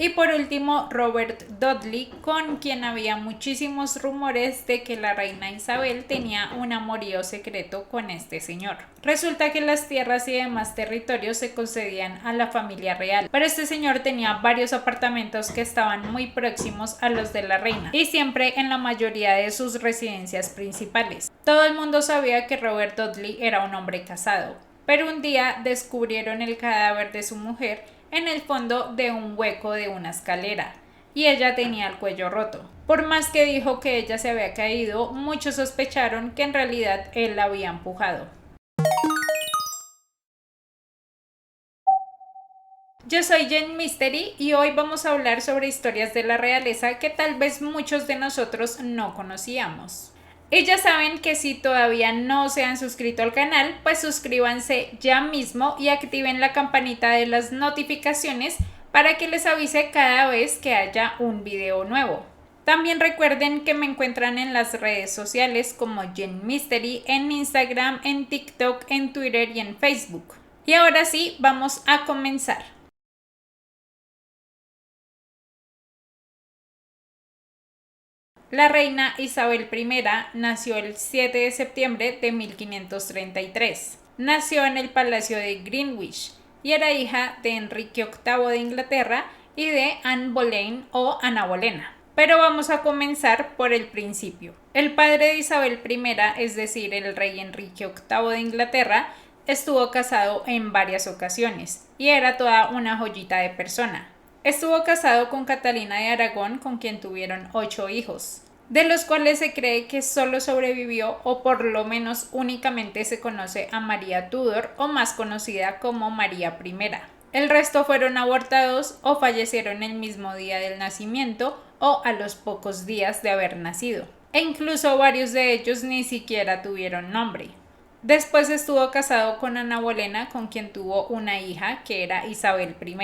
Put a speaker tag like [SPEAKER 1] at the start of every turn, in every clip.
[SPEAKER 1] Y por último, Robert Dudley, con quien había muchísimos rumores de que la reina Isabel tenía un amorío secreto con este señor. Resulta que las tierras y demás territorios se concedían a la familia real, pero este señor tenía varios apartamentos que estaban muy próximos a los de la reina y siempre en la mayoría de sus residencias principales. Todo el mundo sabía que Robert Dudley era un hombre casado, pero un día descubrieron el cadáver de su mujer en el fondo de un hueco de una escalera, y ella tenía el cuello roto. Por más que dijo que ella se había caído, muchos sospecharon que en realidad él la había empujado. Yo soy Jen Mystery y hoy vamos a hablar sobre historias de la realeza que tal vez muchos de nosotros no conocíamos. Y ya saben que si todavía no se han suscrito al canal, pues suscríbanse ya mismo y activen la campanita de las notificaciones para que les avise cada vez que haya un video nuevo. También recuerden que me encuentran en las redes sociales como Jen Mystery, en Instagram, en TikTok, en Twitter y en Facebook. Y ahora sí, vamos a comenzar. La reina Isabel I nació el 7 de septiembre de 1533. Nació en el Palacio de Greenwich y era hija de Enrique VIII de Inglaterra y de Anne Boleyn o Ana Bolena. Pero vamos a comenzar por el principio. El padre de Isabel I, es decir, el rey Enrique VIII de Inglaterra, estuvo casado en varias ocasiones y era toda una joyita de persona. Estuvo casado con Catalina de Aragón, con quien tuvieron 8 hijos, de los cuales se cree que solo sobrevivió, o por lo menos únicamente se conoce a María Tudor, o más conocida como María I. El resto fueron abortados o fallecieron el mismo día del nacimiento o a los pocos días de haber nacido, e incluso varios de ellos ni siquiera tuvieron nombre. Después estuvo casado con Ana Bolena, con quien tuvo una hija que era Isabel I.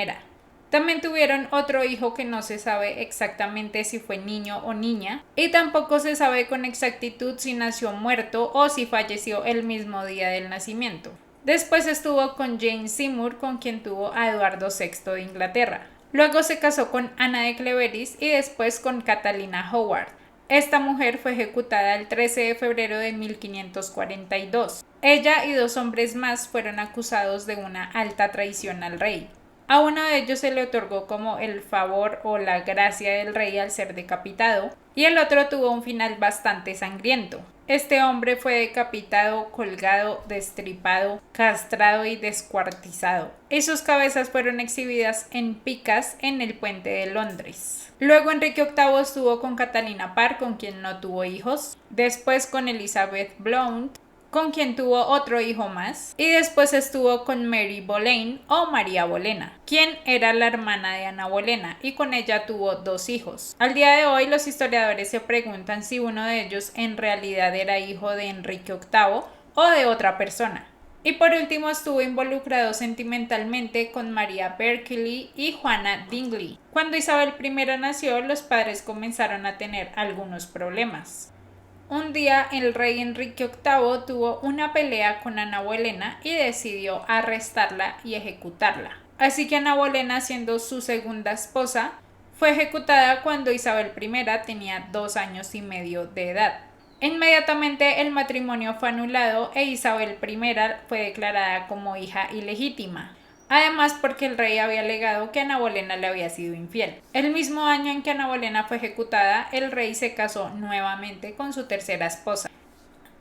[SPEAKER 1] También tuvieron otro hijo que no se sabe exactamente si fue niño o niña, y tampoco se sabe con exactitud si nació muerto o si falleció el mismo día del nacimiento. Después estuvo con Jane Seymour, con quien tuvo a Eduardo VI de Inglaterra. Luego se casó con Ana de Cleveris y después con Catalina Howard. Esta mujer fue ejecutada el 13 de febrero de 1542. Ella y 2 hombres más fueron acusados de una alta traición al rey. A uno de ellos se le otorgó como el favor o la gracia del rey al ser decapitado, y el otro tuvo un final bastante sangriento. Este hombre fue decapitado, colgado, destripado, castrado y descuartizado, y sus cabezas fueron exhibidas en picas en el puente de Londres. Luego Enrique VIII estuvo con Catalina Parr, con quien no tuvo hijos, después con Elizabeth Blount, con quien tuvo otro hijo más, y después estuvo con Mary Boleyn o María Bolena, quien era la hermana de Ana Bolena, y con ella tuvo 2 hijos. Al día de hoy los historiadores se preguntan si uno de ellos en realidad era hijo de Enrique VIII o de otra persona. Y por último estuvo involucrado sentimentalmente con María Berkeley y Juana Dingley. Cuando Isabel I nació, los padres comenzaron a tener algunos problemas. Un día el rey Enrique VIII tuvo una pelea con Ana Bolena y decidió arrestarla y ejecutarla. Así que Ana Bolena, siendo su segunda esposa, fue ejecutada cuando Isabel I tenía 2 años y medio de edad. Inmediatamente el matrimonio fue anulado e Isabel I fue declarada como hija ilegítima. Además, porque el rey había alegado que Ana Bolena le había sido infiel. El mismo año en que Ana Bolena fue ejecutada, el rey se casó nuevamente con su tercera esposa.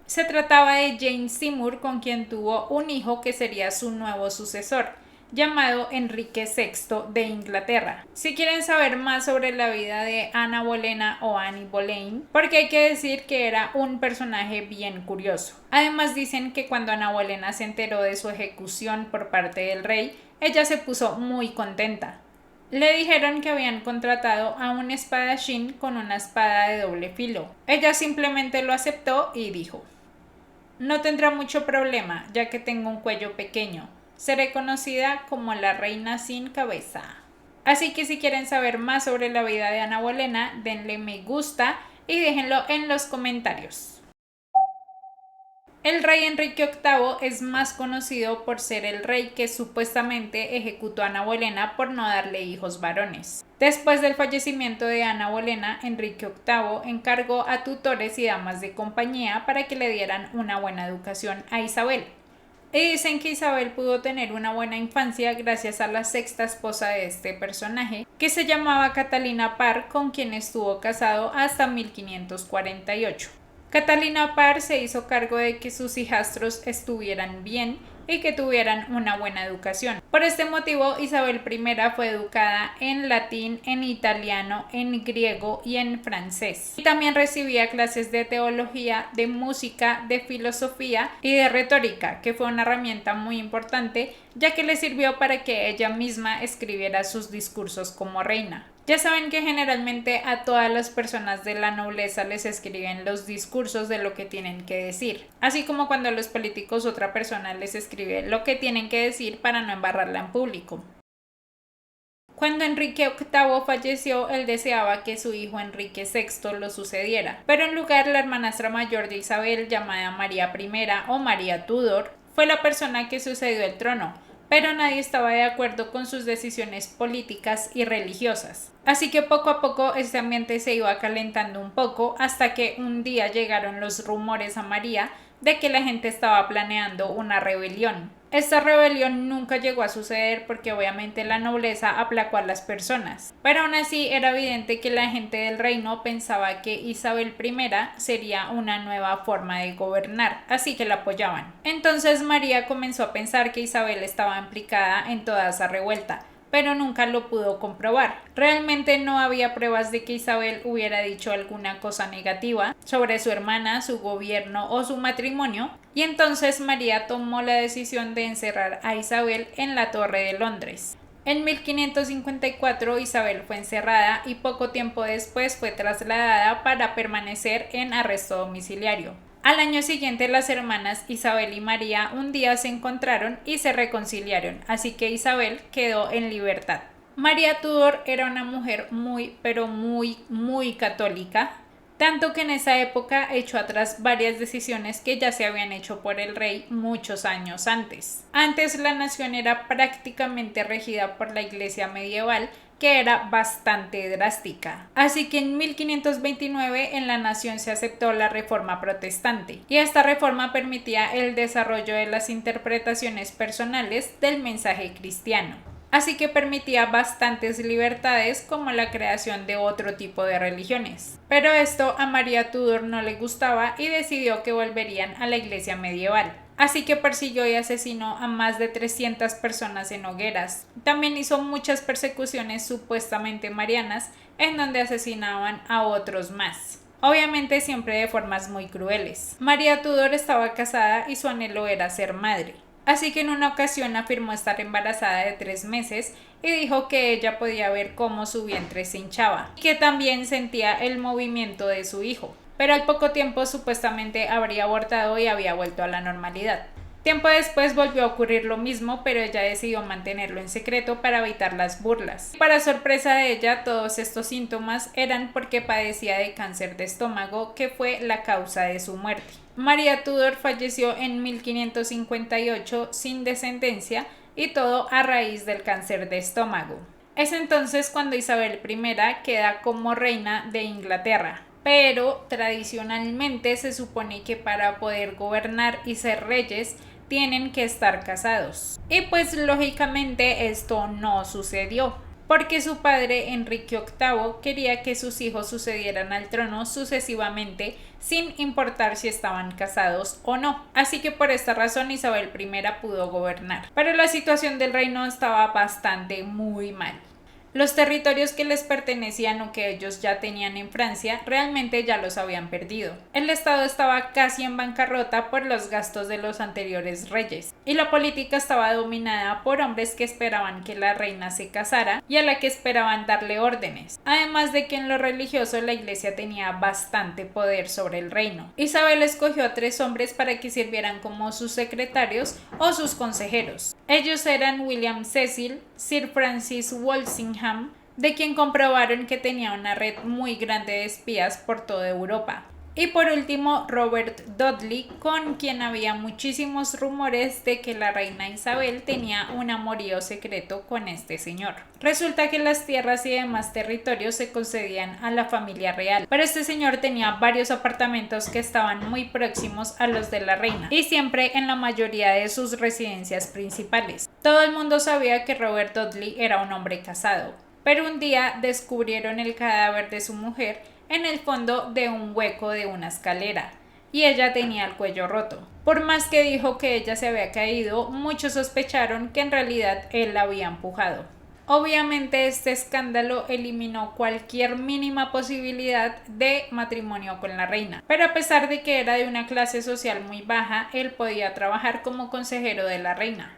[SPEAKER 1] Se trataba de Jane Seymour, con quien tuvo un hijo que sería su nuevo sucesor, llamado Enrique VI de Inglaterra. Si quieren saber más sobre la vida de Ana Bolena o Annie Boleyn, porque hay que decir que era un personaje bien curioso. Además dicen que cuando Ana Bolena se enteró de su ejecución por parte del rey, ella se puso muy contenta. Le dijeron que habían contratado a un espadachín con una espada de doble filo. Ella simplemente lo aceptó y dijo: "No tendrá mucho problema, ya que tengo un cuello pequeño. Seré conocida como la reina sin cabeza". Así que si quieren saber más sobre la vida de Ana Bolena, denle me gusta y déjenlo en los comentarios. El rey Enrique VIII es más conocido por ser el rey que supuestamente ejecutó a Ana Bolena por no darle hijos varones. Después del fallecimiento de Ana Bolena, Enrique VIII encargó a tutores y damas de compañía para que le dieran una buena educación a Isabel. Y dicen que Isabel pudo tener una buena infancia gracias a la sexta esposa de este personaje, que se llamaba Catalina Parr, con quien estuvo casado hasta 1548. Catalina Parr se hizo cargo de que sus hijastros estuvieran bien y que tuvieran una buena educación. Por este motivo, Isabel I fue educada en latín, en italiano, en griego y en francés. Y también recibía clases de teología, de música, de filosofía y de retórica, que fue una herramienta muy importante, ya que le sirvió para que ella misma escribiera sus discursos como reina. Ya saben que generalmente a todas las personas de la nobleza les escriben los discursos de lo que tienen que decir, así como cuando a los políticos otra persona les escribe lo que tienen que decir para no embarrarla en público. Cuando Enrique VIII falleció, él deseaba que su hijo Enrique VI lo sucediera, pero en lugar la hermanastra mayor de Isabel, llamada María I o María Tudor, fue la persona que sucedió el trono, pero nadie estaba de acuerdo con sus decisiones políticas y religiosas. Así que poco a poco este ambiente se iba calentando un poco hasta que un día llegaron los rumores a María de que la gente estaba planeando una rebelión. Esta rebelión nunca llegó a suceder porque obviamente la nobleza aplacó a las personas, pero aún así era evidente que la gente del reino pensaba que Isabel I sería una nueva forma de gobernar, así que la apoyaban. Entonces María comenzó a pensar que Isabel estaba implicada en toda esa revuelta, pero nunca lo pudo comprobar. Realmente no había pruebas de que Isabel hubiera dicho alguna cosa negativa sobre su hermana, su gobierno o su matrimonio, y entonces María tomó la decisión de encerrar a Isabel en la Torre de Londres. En 1554 Isabel fue encerrada y poco tiempo después fue trasladada para permanecer en arresto domiciliario. Al año siguiente las hermanas Isabel y María un día se encontraron y se reconciliaron, así que Isabel quedó en libertad. María Tudor era una mujer muy católica, tanto que en esa época echó atrás varias decisiones que ya se habían hecho por el rey muchos años antes. Antes la nación era prácticamente regida por la iglesia medieval, que era bastante drástica. Así que en 1529 en la nación se aceptó la reforma protestante, y esta reforma permitía el desarrollo de las interpretaciones personales del mensaje cristiano. Así que permitía bastantes libertades como la creación de otro tipo de religiones. Pero esto a María Tudor no le gustaba y decidió que volverían a la iglesia medieval. Así que persiguió y asesinó a más de 300 personas en hogueras. También hizo muchas persecuciones supuestamente marianas en donde asesinaban a otros más. Obviamente siempre de formas muy crueles. María Tudor estaba casada y su anhelo era ser madre. Así que en una ocasión afirmó estar embarazada de 3 meses y dijo que ella podía ver cómo su vientre se hinchaba y que también sentía el movimiento de su hijo. Pero al poco tiempo supuestamente habría abortado y había vuelto a la normalidad. Tiempo después volvió a ocurrir lo mismo, pero ella decidió mantenerlo en secreto para evitar las burlas. Para sorpresa de ella, todos estos síntomas eran porque padecía de cáncer de estómago, que fue la causa de su muerte. María Tudor falleció en 1558 sin descendencia, y todo a raíz del cáncer de estómago. Es entonces cuando Isabel I queda como reina de Inglaterra. Pero tradicionalmente se supone que para poder gobernar y ser reyes tienen que estar casados. Y pues lógicamente esto no sucedió, porque su padre Enrique VIII quería que sus hijos sucedieran al trono sucesivamente sin importar si estaban casados o no. Así que por esta razón Isabel I pudo gobernar. Pero la situación del reino estaba muy mal. Los territorios que les pertenecían o que ellos ya tenían en Francia realmente ya los habían perdido. El estado estaba casi en bancarrota por los gastos de los anteriores reyes, y la política estaba dominada por hombres que esperaban que la reina se casara y a la que esperaban darle órdenes. Además de que en lo religioso la iglesia tenía bastante poder sobre el reino. Isabel escogió a 3 hombres para que sirvieran como sus secretarios o sus consejeros. Ellos eran William Cecil, Sir Francis Walsingham, de quien comprobaron que tenía una red muy grande de espías por toda Europa. Y por último, Robert Dudley, con quien había muchísimos rumores de que la reina Isabel tenía un amorío secreto con este señor. Resulta que las tierras y demás territorios se concedían a la familia real, pero este señor tenía varios apartamentos que estaban muy próximos a los de la reina y siempre en la mayoría de sus residencias principales. Todo el mundo sabía que Robert Dudley era un hombre casado, pero un día descubrieron el cadáver de su mujer en el fondo de un hueco de una escalera, y ella tenía el cuello roto. Por más que dijo que ella se había caído, muchos sospecharon que en realidad él la había empujado. Obviamente este escándalo eliminó cualquier mínima posibilidad de matrimonio con la reina, pero a pesar de que era de una clase social muy baja, él podía trabajar como consejero de la reina.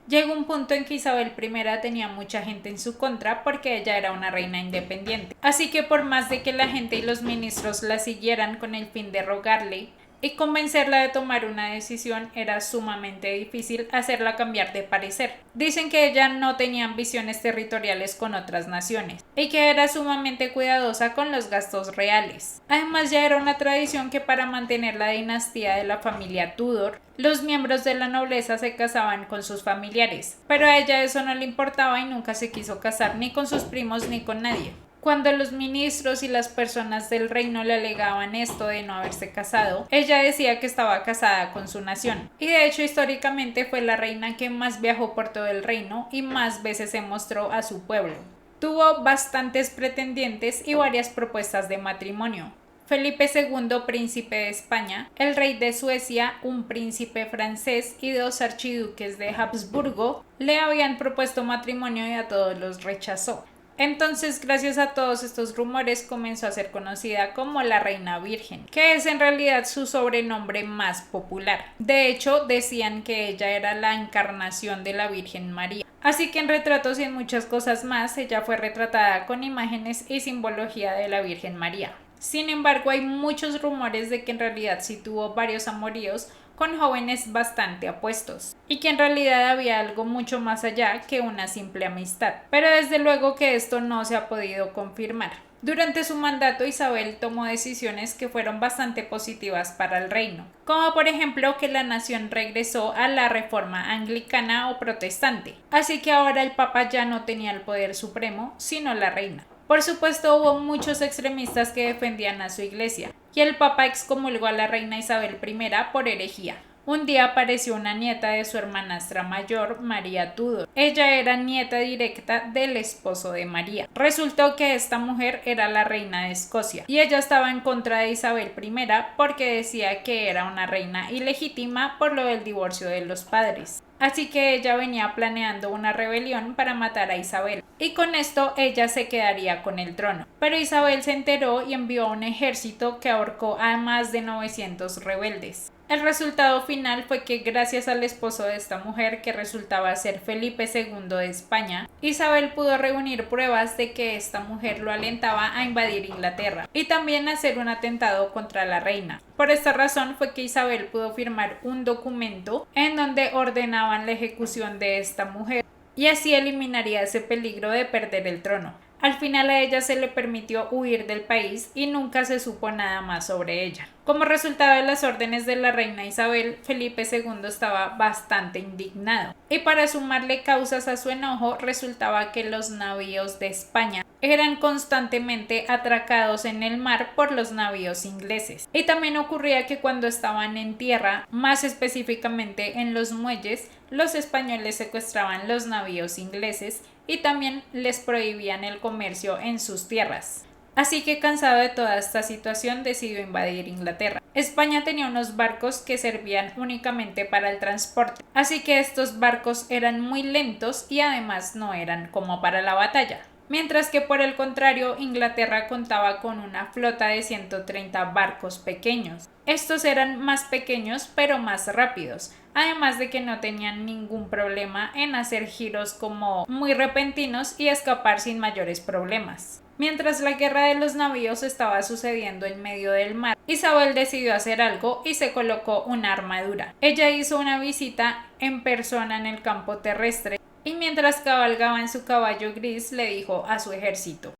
[SPEAKER 1] Llegó un punto en que Isabel I tenía mucha gente en su contra porque ella era una reina independiente. Así que por más de que la gente y los ministros la siguieran con el fin de rogarle y convencerla de tomar una decisión, era sumamente difícil hacerla cambiar de parecer. Dicen que ella no tenía ambiciones territoriales con otras naciones y que era sumamente cuidadosa con los gastos reales. Además, ya era una tradición que para mantener la dinastía de la familia Tudor, los miembros de la nobleza se casaban con sus familiares, pero a ella eso no le importaba y nunca se quiso casar ni con sus primos ni con nadie. Cuando los ministros y las personas del reino le alegaban esto de no haberse casado, ella decía que estaba casada con su nación. Y de hecho, históricamente fue la reina que más viajó por todo el reino y más veces se mostró a su pueblo. Tuvo bastantes pretendientes y varias propuestas de matrimonio. Felipe II, príncipe de España, el rey de Suecia, un príncipe francés y dos archiduques de Habsburgo le habían propuesto matrimonio y a todos los rechazó. Entonces, gracias a todos estos rumores, comenzó a ser conocida como la Reina Virgen, que es en realidad su sobrenombre más popular. De hecho, decían que ella era la encarnación de la Virgen María. Así que en retratos y en muchas cosas más, ella fue retratada con imágenes y simbología de la Virgen María. Sin embargo, hay muchos rumores de que en realidad sí tuvo varios amoríos con jóvenes bastante apuestos, y que en realidad había algo mucho más allá que una simple amistad, pero desde luego que esto no se ha podido confirmar. Durante su mandato, Isabel tomó decisiones que fueron bastante positivas para el reino, como por ejemplo que la nación regresó a la reforma anglicana o protestante, así que ahora el papa ya no tenía el poder supremo, sino la reina. Por supuesto, hubo muchos extremistas que defendían a su iglesia, y el papa excomulgó a la reina Isabel I por herejía. Un día apareció una nieta de su hermanastra mayor, María Tudor. Ella era nieta directa del esposo de María. Resultó que esta mujer era la reina de Escocia, y ella estaba en contra de Isabel I porque decía que era una reina ilegítima por lo del divorcio de los padres. Así que ella venía planeando una rebelión para matar a Isabel, y con esto ella se quedaría con el trono. Pero Isabel se enteró y envió a un ejército que ahorcó a más de 900 rebeldes. El resultado final fue que gracias al esposo de esta mujer, que resultaba ser Felipe II de España, Isabel pudo reunir pruebas de que esta mujer lo alentaba a invadir Inglaterra y también a hacer un atentado contra la reina. Por esta razón fue que Isabel pudo firmar un documento en donde ordenaban la ejecución de esta mujer, y así eliminaría ese peligro de perder el trono. Al final a ella se le permitió huir del país y nunca se supo nada más sobre ella. Como resultado de las órdenes de la reina Isabel, Felipe II estaba bastante indignado, y para sumarle causas a su enojo, resultaba que los navíos de España eran constantemente atracados en el mar por los navíos ingleses. Y también ocurría que cuando estaban en tierra, más específicamente en los muelles, los españoles secuestraban los navíos ingleses y también les prohibían el comercio en sus tierras. Así que, cansado de toda esta situación, decidió invadir Inglaterra. España tenía unos barcos que servían únicamente para el transporte, así que estos barcos eran muy lentos y además no eran como para la batalla. Mientras que por el contrario, Inglaterra contaba con una flota de 130 barcos pequeños. Estos eran más pequeños pero más rápidos, además de que no tenían ningún problema en hacer giros como muy repentinos y escapar sin mayores problemas. Mientras la guerra de los navíos estaba sucediendo en medio del mar, Isabel decidió hacer algo y se colocó una armadura. Ella hizo una visita en persona en el campo terrestre y mientras cabalgaba en su caballo gris le dijo a su ejército: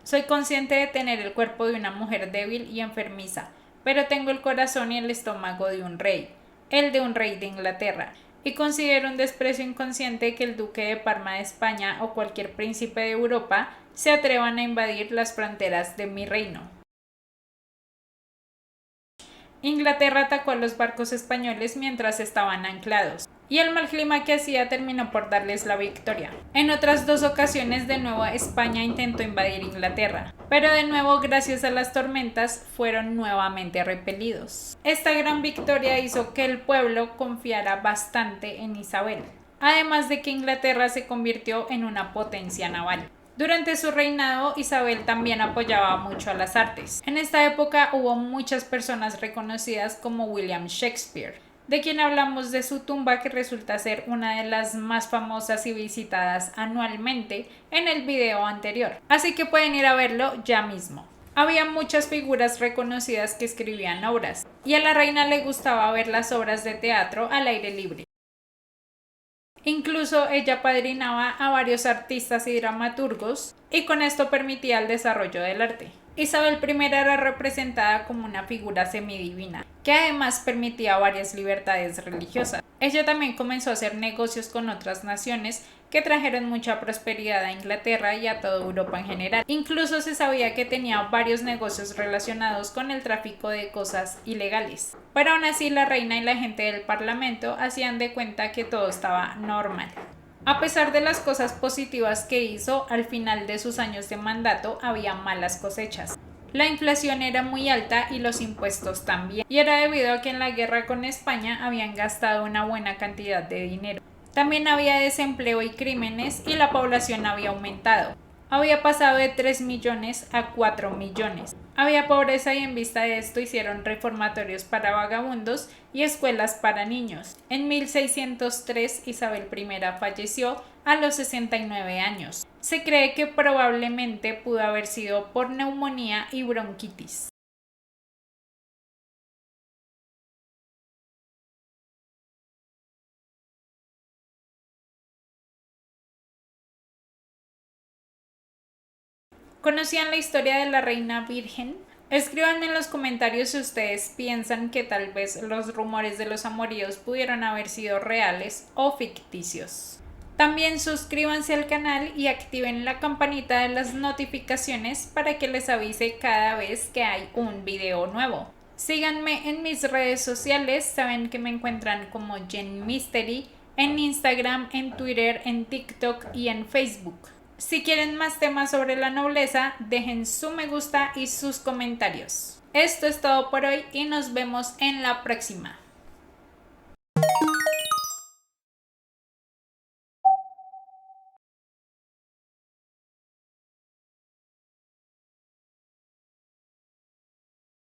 [SPEAKER 1] Soy consciente de tener el cuerpo de una mujer débil y enfermiza, pero tengo el corazón y el estómago de un rey, el de un rey de Inglaterra, y considero un desprecio inconsciente que el duque de Parma de España o cualquier príncipe de Europa se atrevan a invadir las fronteras de mi reino. Inglaterra atacó a los barcos españoles mientras estaban anclados, y el mal clima que hacía terminó por darles la victoria. En otras 2 ocasiones de nuevo España intentó invadir Inglaterra, pero de nuevo gracias a las tormentas fueron nuevamente repelidos. Esta gran victoria hizo que el pueblo confiara bastante en Isabel, además de que Inglaterra se convirtió en una potencia naval. Durante su reinado, Isabel también apoyaba mucho a las artes. En esta época hubo muchas personas reconocidas como William Shakespeare, de quien hablamos de su tumba, que resulta ser una de las más famosas y visitadas anualmente en el video anterior. Así que pueden ir a verlo ya mismo. Había muchas figuras reconocidas que escribían obras, y a la reina le gustaba ver las obras de teatro al aire libre. Incluso ella padrinaba a varios artistas y dramaturgos, y con esto permitía el desarrollo del arte. Isabel I era representada como una figura semidivina, que además permitía varias libertades religiosas. Ella también comenzó a hacer negocios con otras naciones que trajeron mucha prosperidad a Inglaterra y a toda Europa en general. Incluso se sabía que tenía varios negocios relacionados con el tráfico de cosas ilegales. Pero aún así la reina y la gente del parlamento hacían de cuenta que todo estaba normal. A pesar de las cosas positivas que hizo, al final de sus años de mandato había malas cosechas. La inflación era muy alta y los impuestos también, y era debido a que en la guerra con España habían gastado una buena cantidad de dinero. También había desempleo y crímenes, y la población había aumentado. Había pasado de 3 millones a 4 millones. Había pobreza, y en vista de esto hicieron reformatorios para vagabundos y escuelas para niños. En 1603 Isabel I falleció a los 69 años. Se cree que probablemente pudo haber sido por neumonía y bronquitis. ¿Conocían la historia de la reina virgen? Escríbanme en los comentarios si ustedes piensan que tal vez los rumores de los amoríos pudieron haber sido reales o ficticios. También suscríbanse al canal y activen la campanita de las notificaciones para que les avise cada vez que hay un video nuevo. Síganme en mis redes sociales, saben que me encuentran como Jen Mystery, en Instagram, en Twitter, en TikTok y en Facebook. Si quieren más temas sobre la nobleza, dejen su me gusta y sus comentarios. Esto es todo por hoy y nos vemos en la próxima.